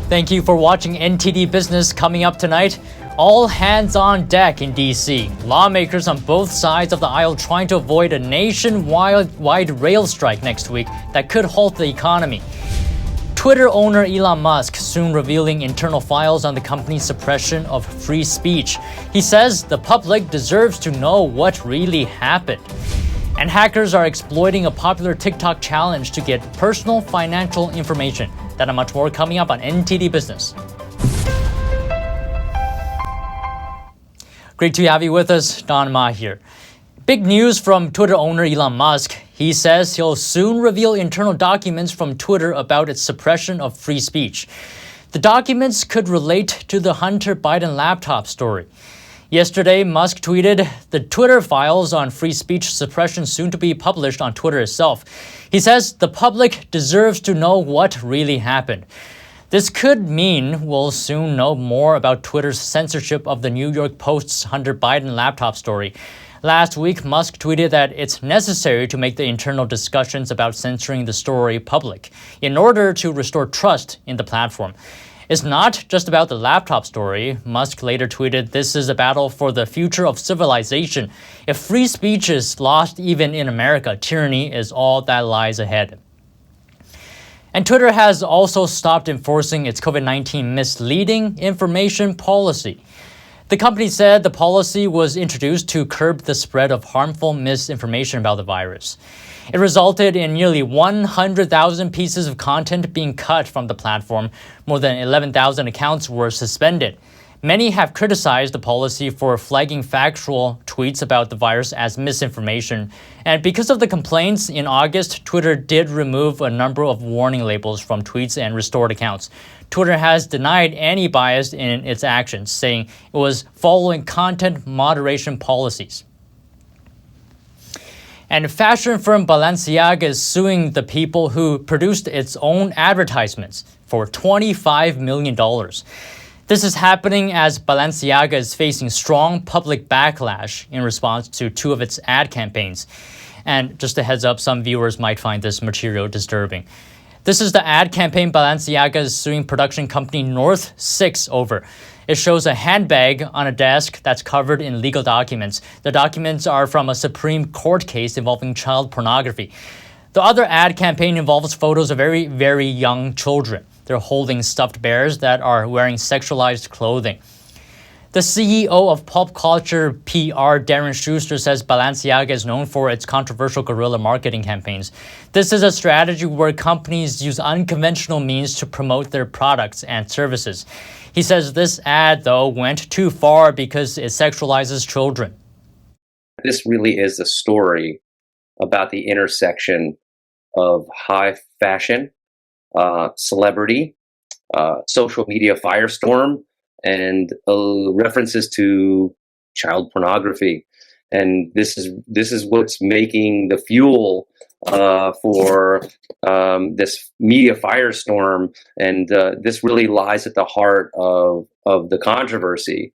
Thank you for watching NTD Business. Coming up tonight, all hands on deck in D.C. Lawmakers on both sides of the aisle trying to avoid a nationwide rail strike next week that could halt the economy. Twitter owner Elon Musk soon revealing internal files on the company's suppression of free speech. He says the public deserves to know what really happened. And hackers are exploiting a popular TikTok challenge to get personal financial information. That and much more coming up on NTD Business. Great to have you with us. Don Ma here. Big news from Twitter owner Elon Musk. He says he'll soon reveal internal documents from Twitter about its suppression of free speech. The documents could relate to the Hunter Biden laptop story. Yesterday, Musk tweeted the Twitter files on free speech suppression soon to be published on Twitter itself. He says the public deserves to know what really happened. This could mean we'll soon know more about Twitter's censorship of the New York Post's Hunter Biden laptop story. Last week, Musk tweeted that it's necessary to make the internal discussions about censoring the story public in order to restore trust in the platform. It's not just about the laptop story. Musk later tweeted, "This is a battle for the future of civilization. If free speech is lost even in America, tyranny is all that lies ahead." And Twitter has also stopped enforcing its COVID-19 misleading information policy. The company said the policy was introduced to curb the spread of harmful misinformation about the virus. It resulted in nearly 100,000 pieces of content being cut from the platform. More than 11,000 accounts were suspended. Many have criticized the policy for flagging factual tweets about the virus as misinformation. And because of the complaints, in August, Twitter did remove a number of warning labels from tweets and restored accounts. Twitter has denied any bias in its actions, saying it was following content moderation policies. And fashion firm Balenciaga is suing the people who produced its own advertisements for $25 million. This is happening as Balenciaga is facing strong public backlash in response to two of its ad campaigns. And just a heads up, some viewers might find this material disturbing. This is the ad campaign Balenciaga is suing production company North 6 over. It shows a handbag on a desk that's covered in legal documents. The documents are from a Supreme Court case involving child pornography. The other ad campaign involves photos of very, very young children. They're holding stuffed bears that are wearing sexualized clothing. The CEO of pop culture PR, Darren Schuster, says Balenciaga is known for its controversial guerrilla marketing campaigns. This is a strategy where companies use unconventional means to promote their products and services. He says this ad, though, went too far because it sexualizes children. This really is a story about the intersection of high fashion, celebrity, social media firestorm, and references to child pornography. And this is what's making the fuel for this media firestorm, and this really lies at the heart of the controversy.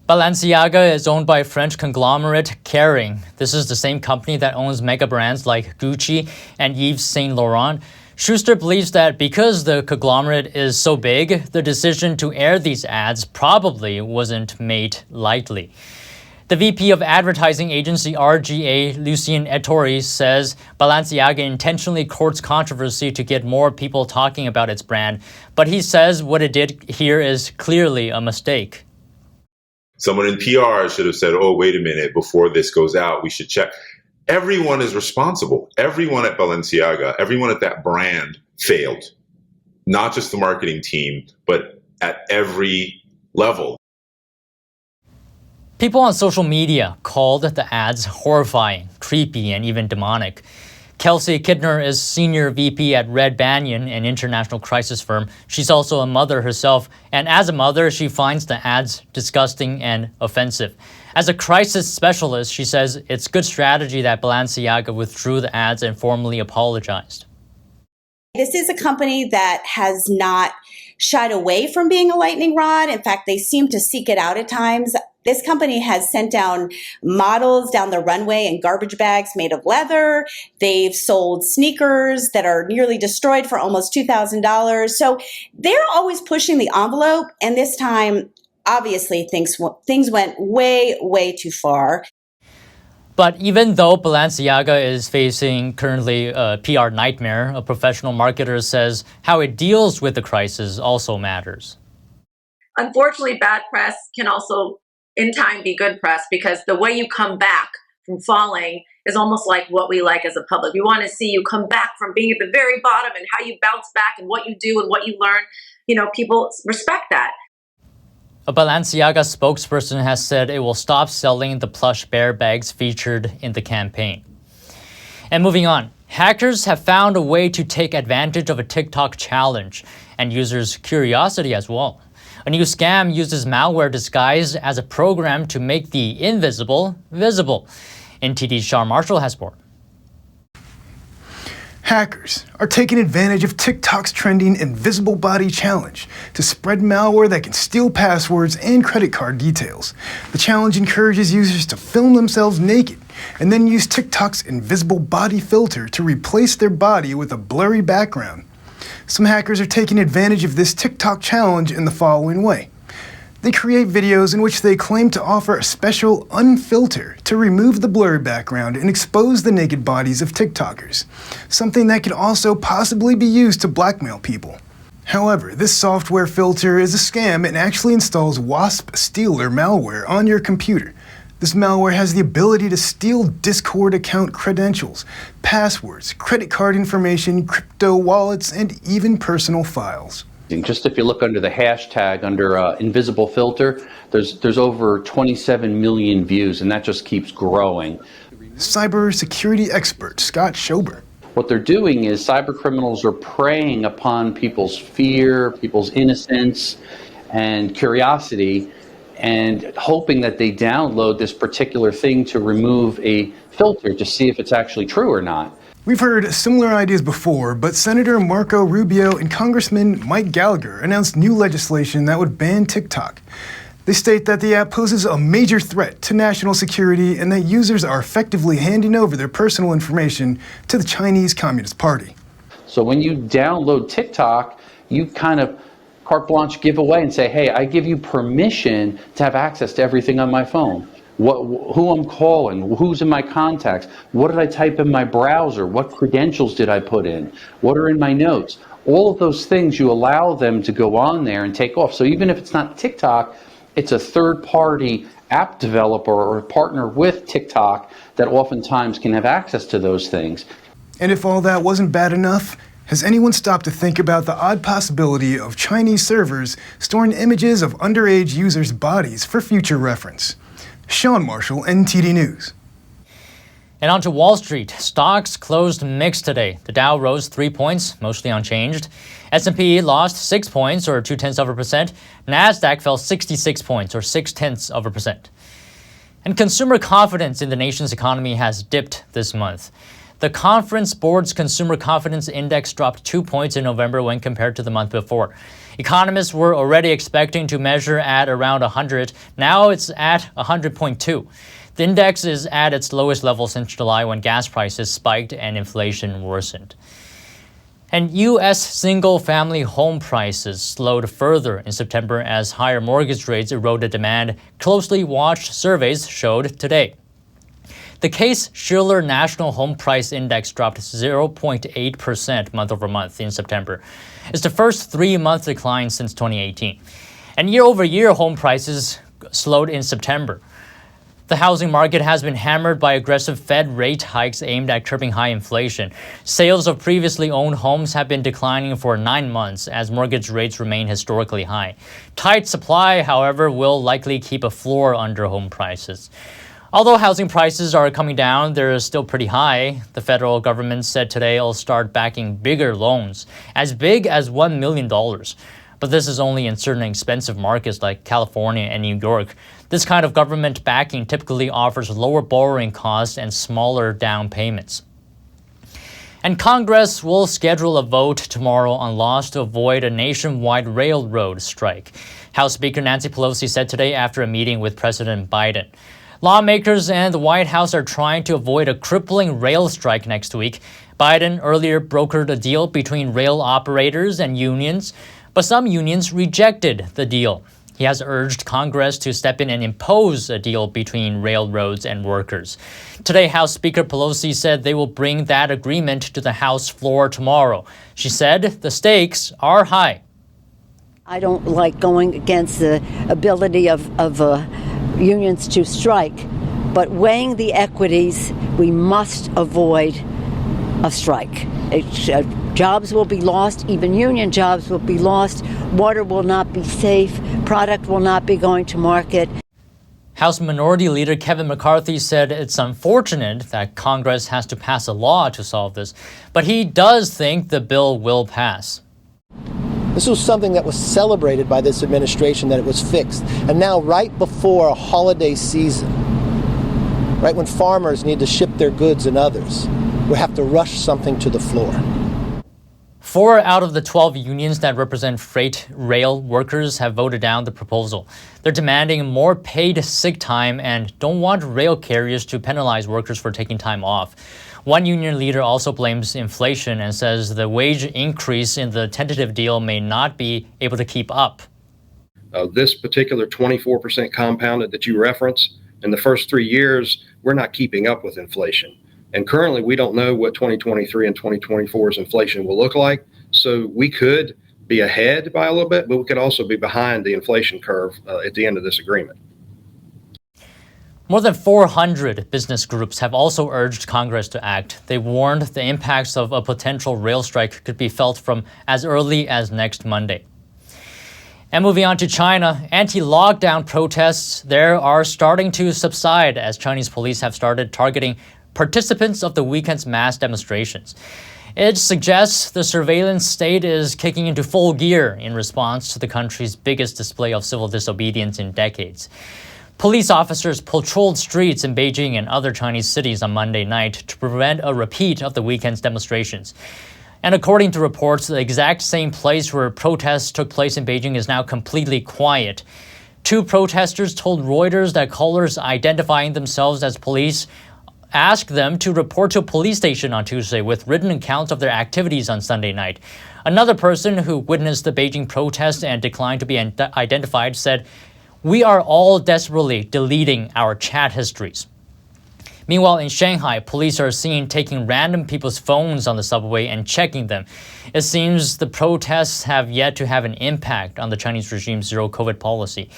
Balenciaga is owned by French conglomerate Kering. This is the same company that owns mega brands like Gucci and Yves Saint Laurent. Schuster believes that because the conglomerate is so big, the decision to air these ads probably wasn't made lightly. The VP of advertising agency RGA, Lucien Ettori, says Balenciaga intentionally courts controversy to get more people talking about its brand, but he says what it did here is clearly a mistake. Someone in PR should have said, oh, wait a minute, before this goes out, we should check. Everyone is responsible. Everyone at Balenciaga, everyone at that brand failed. Not just the marketing team, but at every level. People on social media called the ads horrifying, creepy, and even demonic. Kelsey Kidner is Senior VP at Red Banyan, an international crisis firm. She's also a mother herself, and as a mother, she finds the ads disgusting and offensive. As a crisis specialist, she says it's good strategy that Balenciaga withdrew the ads and formally apologized. This is a company that has not shied away from being a lightning rod. In fact, they seem to seek it out at times. This company has sent down models down the runway in garbage bags made of leather. They've sold sneakers that are nearly destroyed for almost $2,000. So they're always pushing the envelope. And this time, obviously, things went way, way too far. But even though Balenciaga is facing currently a PR nightmare, a professional marketer says how it deals with the crisis also matters. Unfortunately, bad press can also, in time, be good press, because the way you come back from falling is almost like what we like as a public. We want to see you come back from being at the very bottom and how you bounce back and what you do and what you learn. You know, people respect that. A Balenciaga spokesperson has said it will stop selling the plush bear bags featured in the campaign. And moving on, hackers have found a way to take advantage of a TikTok challenge and users' curiosity as well. A new scam uses malware disguised as a program to make the invisible visible. NTD's Sean Marshall has more. Hackers are taking advantage of TikTok's trending Invisible Body Challenge to spread malware that can steal passwords and credit card details. The challenge encourages users to film themselves naked and then use TikTok's Invisible Body filter to replace their body with a blurry background. Some hackers are taking advantage of this TikTok challenge in the following way. They create videos in which they claim to offer a special unfilter to remove the blurry background and expose the naked bodies of TikTokers, something that could also possibly be used to blackmail people. However, this software filter is a scam and actually installs Wasp Stealer malware on your computer. This malware has the ability to steal Discord account credentials, passwords, credit card information, crypto wallets, and even personal files. Just if you look under the hashtag under invisible filter, there's over 27 million views, and that just keeps growing. Cybersecurity expert Scott Schober. What they're doing is cyber criminals are preying upon people's fear, people's innocence, and curiosity, and hoping that they download this particular thing to remove a filter to see if it's actually true or not. We've heard similar ideas before, but Senator Marco Rubio and Congressman Mike Gallagher announced new legislation that would ban TikTok. They state that the app poses a major threat to national security and that users are effectively handing over their personal information to the Chinese Communist Party. So when you download TikTok, you kind of carte blanche give away and say, hey, I give you permission to have access to everything on my phone. Who I'm calling, who's in my contacts, what did I type in my browser, what credentials did I put in, what are in my notes. All of those things you allow them to go on there and take off. So even if it's not TikTok, it's a third-party app developer or a partner with TikTok that oftentimes can have access to those things. And if all that wasn't bad enough, has anyone stopped to think about the odd possibility of Chinese servers storing images of underage users' bodies for future reference? Sean Marshall, NTD News. And on to Wall Street. Stocks closed mixed today. The Dow rose 3 points, mostly unchanged. S&P lost 6 points, or 0.2%. NASDAQ fell 66 points, or 0.6%. And consumer confidence in the nation's economy has dipped this month. The Conference Board's Consumer Confidence Index dropped 2 points in November when compared to the month before. Economists were already expecting to measure at around 100. Now it's at 100.2. The index is at its lowest level since July when gas prices spiked and inflation worsened. And U.S. single-family home prices slowed further in September as higher mortgage rates eroded demand, closely watched surveys showed today. The Case-Shiller National Home Price Index dropped 0.8% month-over-month in September. It's the first 3-month decline since 2018. And year-over-year home prices slowed in September. The housing market has been hammered by aggressive Fed rate hikes aimed at curbing high inflation. Sales of previously owned homes have been declining for 9 months as mortgage rates remain historically high. Tight supply, however, will likely keep a floor under home prices. Although housing prices are coming down, they're still pretty high. The federal government said today it'll start backing bigger loans, as big as $1 million. But this is only in certain expensive markets like California and New York. This kind of government backing typically offers lower borrowing costs and smaller down payments. And Congress will schedule a vote tomorrow on laws to avoid a nationwide railroad strike. House Speaker Nancy Pelosi said today after a meeting with President Biden. Lawmakers and the White House are trying to avoid a crippling rail strike next week. Biden earlier brokered a deal between rail operators and unions, but some unions rejected the deal. He has urged Congress to step in and impose a deal between railroads and workers. Today, House Speaker Pelosi said they will bring that agreement to the House floor tomorrow. She said the stakes are high. I don't like going against the ability of unions to strike, but weighing the equities, we must avoid a strike. Jobs will be lost, even union jobs will be lost, water will not be safe, product will not be going to market. House Minority Leader Kevin McCarthy said it's unfortunate that Congress has to pass a law to solve this, but he does think the bill will pass. This was something that was celebrated by this administration, that it was fixed. And now, right before a holiday season, right when farmers need to ship their goods and others, we have to rush something to the floor. 4 out of the 12 unions that represent freight rail workers have voted down the proposal. They're demanding more paid sick time and don't want rail carriers to penalize workers for taking time off. One union leader also blames inflation and says the wage increase in the tentative deal may not be able to keep up. This particular 24% compounded that you reference, in the first 3 years, we're not keeping up with inflation. And currently, we don't know what 2023 and 2024's inflation will look like. So we could be ahead by a little bit, but we could also be behind the inflation curve at the end of this agreement. More than 400 business groups have also urged Congress to act. They warned the impacts of a potential rail strike could be felt from as early as next Monday. And moving on to China, anti-lockdown protests there are starting to subside as Chinese police have started targeting participants of the weekend's mass demonstrations. It suggests the surveillance state is kicking into full gear in response to the country's biggest display of civil disobedience in decades. Police officers patrolled streets in Beijing and other Chinese cities on Monday night to prevent a repeat of the weekend's demonstrations. And according to reports, the exact same place where protests took place in Beijing is now completely quiet. 2 protesters told Reuters that callers identifying themselves as police asked them to report to a police station on Tuesday with written accounts of their activities on Sunday night. Another person who witnessed the Beijing protest and declined to be identified said, "We are all desperately deleting our chat histories." Meanwhile, in Shanghai, police are seen taking random people's phones on the subway and checking them. It seems the protests have yet to have an impact on the Chinese regime's zero-COVID policy.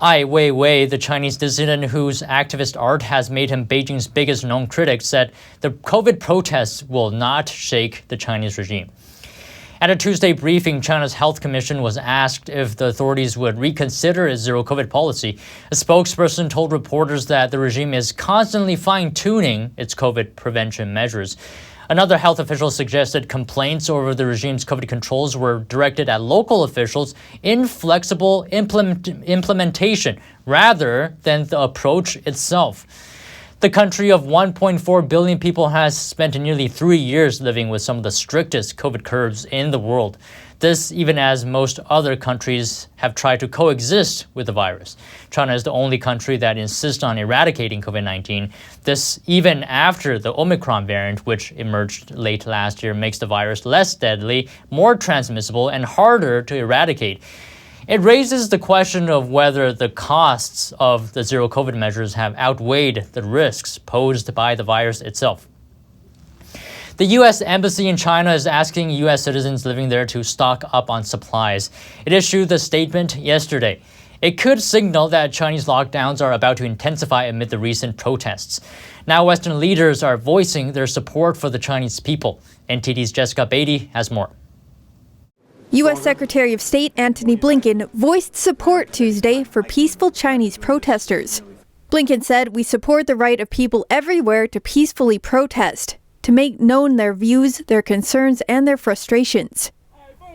Ai Weiwei, the Chinese dissident whose activist art has made him Beijing's biggest known critic, said the COVID protests will not shake the Chinese regime. At a Tuesday briefing, China's Health Commission was asked if the authorities would reconsider its zero-COVID policy. A spokesperson told reporters that the regime is constantly fine-tuning its COVID prevention measures. Another health official suggested complaints over the regime's COVID controls were directed at local officials' inflexible implementation rather than the approach itself. The country of 1.4 billion people has spent nearly 3 years living with some of the strictest COVID curbs in the world. This even as most other countries have tried to coexist with the virus. China is the only country that insists on eradicating COVID-19. This even after the Omicron variant, which emerged late last year, makes the virus less deadly, more transmissible, and harder to eradicate. It raises the question of whether the costs of the zero-COVID measures have outweighed the risks posed by the virus itself. The U.S. Embassy in China is asking U.S. citizens living there to stock up on supplies. It issued the statement yesterday. It could signal that Chinese lockdowns are about to intensify amid the recent protests. Now Western leaders are voicing their support for the Chinese people. NTD's Jessica Beatty has more. U.S. Secretary of State Antony Blinken voiced support Tuesday for peaceful Chinese protesters. Blinken said, "We support the right of people everywhere to peacefully protest, to make known their views, their concerns, and their frustrations."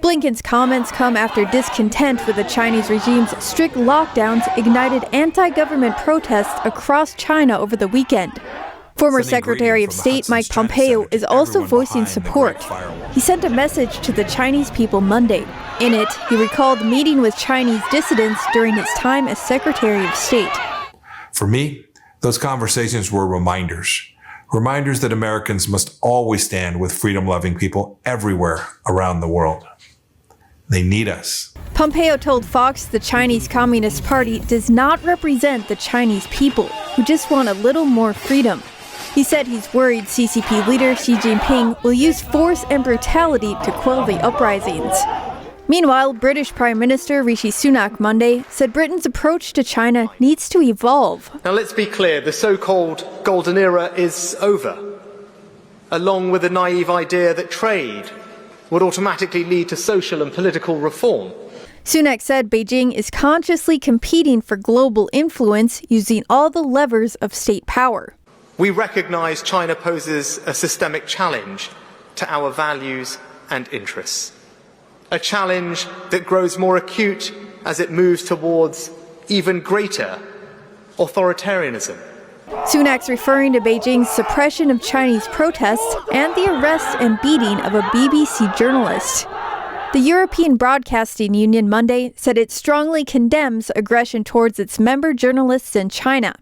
Blinken's comments come after discontent with the Chinese regime's strict lockdowns ignited anti-government protests across China over the weekend. Former Secretary of State Mike Pompeo is also voicing support. He sent a message to the Chinese people Monday. In it, he recalled meeting with Chinese dissidents during his time as Secretary of State. For me, those conversations were reminders that Americans must always stand with freedom-loving people everywhere around the world. They need us. Pompeo told Fox the Chinese Communist Party does not represent the Chinese people, who just want a little more freedom. He said he's worried CCP leader Xi Jinping will use force and brutality to quell the uprisings. Meanwhile, British Prime Minister Rishi Sunak Monday said Britain's approach to China needs to evolve. Now let's be clear, the so-called golden era is over, along with the naive idea that trade would automatically lead to social and political reform. Sunak said Beijing is consciously competing for global influence using all the levers of state power. We recognise China poses a systemic challenge to our values and interests. A challenge that grows more acute as it moves towards even greater authoritarianism. Sunak's referring to Beijing's suppression of Chinese protests and the arrest and beating of a BBC journalist. The European Broadcasting Union Monday said it strongly condemns aggression towards its member journalists in China.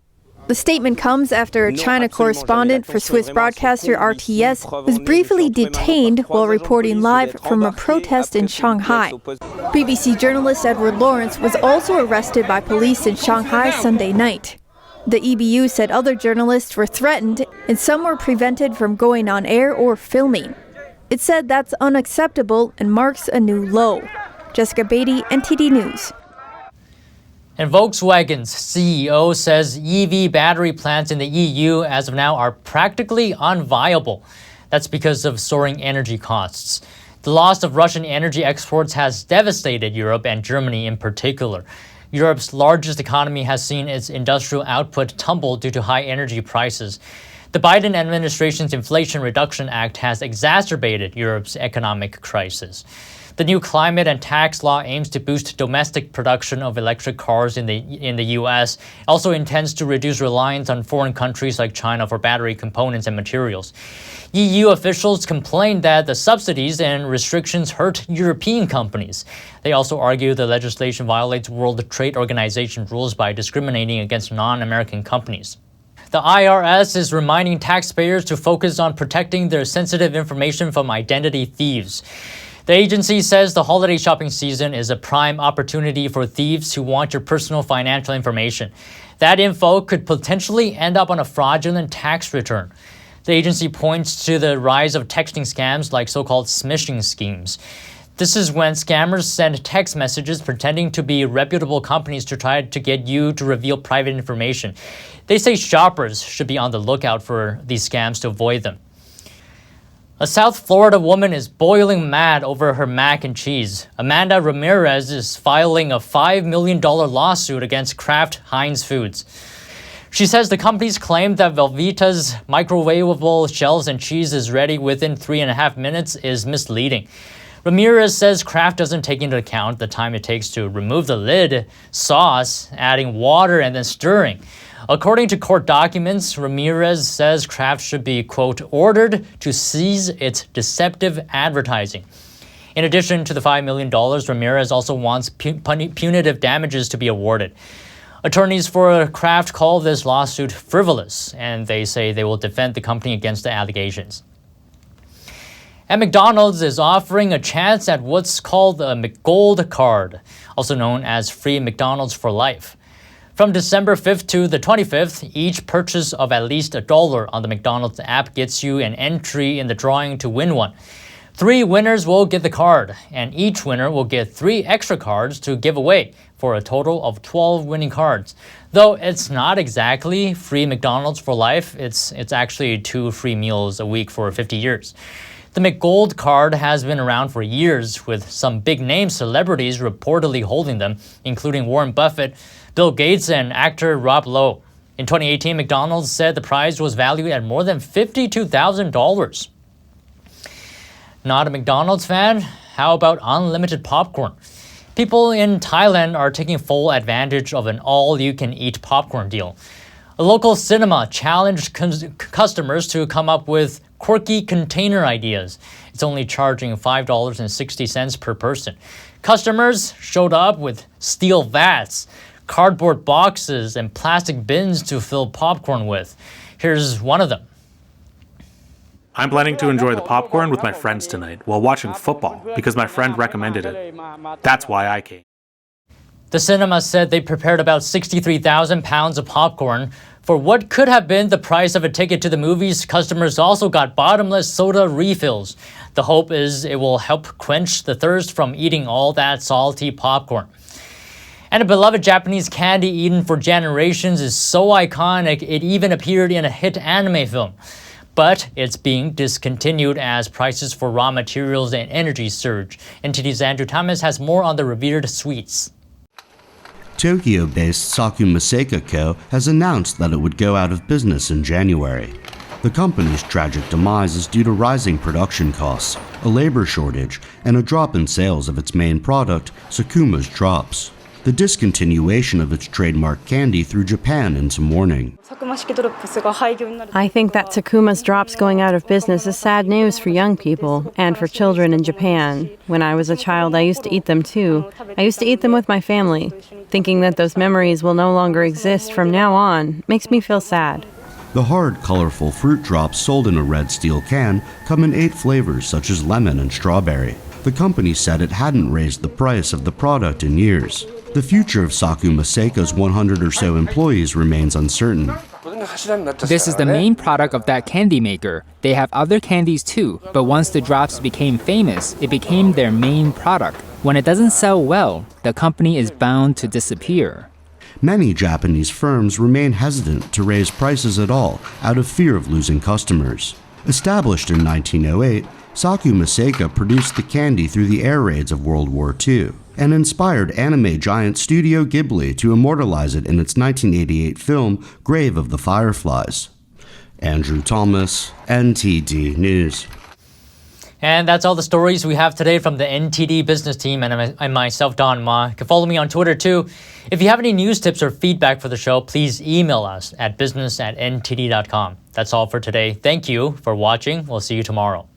The statement comes after a China correspondent for Swiss broadcaster RTS was briefly detained while reporting live from a protest in Shanghai. BBC journalist Edward Lawrence was also arrested by police in Shanghai Sunday night. The EBU said other journalists were threatened and some were prevented from going on air or filming. It said that's unacceptable and marks a new low. Jessica Beatty, NTD News. And Volkswagen's CEO says EV battery plants in the EU as of now are practically unviable. That's because of soaring energy costs. The loss of Russian energy exports has devastated Europe and Germany in particular. Europe's largest economy has seen its industrial output tumble due to high energy prices. The Biden administration's Inflation Reduction Act has exacerbated Europe's economic crisis. The new climate and tax law aims to boost domestic production of electric cars in the U.S. It also intends to reduce reliance on foreign countries like China for battery components and materials. EU officials complained that the subsidies and restrictions hurt European companies. They also argue the legislation violates World Trade Organization rules by discriminating against non-American companies. The IRS is reminding taxpayers to focus on protecting their sensitive information from identity thieves. The agency says the holiday shopping season is a prime opportunity for thieves who want your personal financial information. That info could potentially end up on a fraudulent tax return. The agency points to the rise of texting scams like so-called smishing schemes. This is when scammers send text messages pretending to be reputable companies to try to get you to reveal private information. They say shoppers should be on the lookout for these scams to avoid them. A South Florida woman is boiling mad over her mac and cheese. Amanda Ramirez is filing a $5 million lawsuit against Kraft Heinz Foods. She says the company's claim that Velveeta's microwavable shells and cheese is ready within 3.5 minutes is misleading. Ramirez says Kraft doesn't take into account the time it takes to remove the lid, sauce, adding water, and then stirring. According to court documents, Ramirez says Kraft should be, quote, ordered to cease its deceptive advertising. In addition to the $5 million, Ramirez also wants punitive damages to be awarded. Attorneys for Kraft call this lawsuit frivolous, and they say they will defend the company against the allegations. And McDonald's is offering a chance at what's called a McGold card, also known as free McDonald's for life. From December 5th to the 25th, each purchase of at least $1 on the McDonald's app gets you an entry in the drawing to win one. 3 winners will get the card, and each winner will get 3 extra cards to give away for a total of 12 winning cards. Though it's not exactly free McDonald's for life, it's actually 2 free meals a week for 50 years. The McGold card has been around for years, with some big-name celebrities reportedly holding them, including Warren Buffett, Bill Gates, and actor Rob Lowe. In 2018, McDonald's said the prize was valued at more than $52,000. Not a McDonald's fan? How about unlimited popcorn? People in Thailand are taking full advantage of an all-you-can-eat popcorn deal. A local cinema challenged customers to come up with quirky container ideas. It's only charging $5.60 per person. Customers showed up with steel vats, cardboard boxes, and plastic bins to fill popcorn with. Here's one of them. I'm planning to enjoy the popcorn with my friends tonight while watching football because my friend recommended it. That's why I came. The cinema said they prepared about 63,000 pounds of popcorn. For what could have been the price of a ticket to the movies, customers also got bottomless soda refills. The hope is it will help quench the thirst from eating all that salty popcorn. And a beloved Japanese candy eaten for generations is so iconic it even appeared in a hit anime film. But it's being discontinued as prices for raw materials and energy surge. NTD's Andrew Thomas has more on the revered sweets. Tokyo-based Sakuma Seika Co. has announced that it would go out of business in January. The company's tragic demise is due to rising production costs, a labor shortage, and a drop in sales of its main product, Sakuma's Drops. The discontinuation of its trademark candy threw Japan into mourning. I think that Sakuma's Drops going out of business is sad news for young people and for children in Japan. When I was a child, I used to eat them too. I used to eat them with my family. Thinking that those memories will no longer exist from now on makes me feel sad. The hard, colorful fruit drops sold in a red steel can come in 8 flavors such as lemon and strawberry. The company said it hadn't raised the price of the product in years. The future of Sakuma Seika's 100 or so employees remains uncertain. This is the main product of that candy maker. They have other candies too, but once the drops became famous, it became their main product. When it doesn't sell well, the company is bound to disappear. Many Japanese firms remain hesitant to raise prices at all out of fear of losing customers. Established in 1908, Sakuma Seika produced the candy through the air raids of World War II and inspired anime giant Studio Ghibli to immortalize it in its 1988 film Grave of the Fireflies. Andrew Thomas, NTD News. And that's all the stories we have today from the NTD Business team and myself, Don Ma. You can follow me on Twitter too. If you have any news tips or feedback for the show, please email us at business@ntd.com. That's all for today. Thank you for watching. We'll see you tomorrow.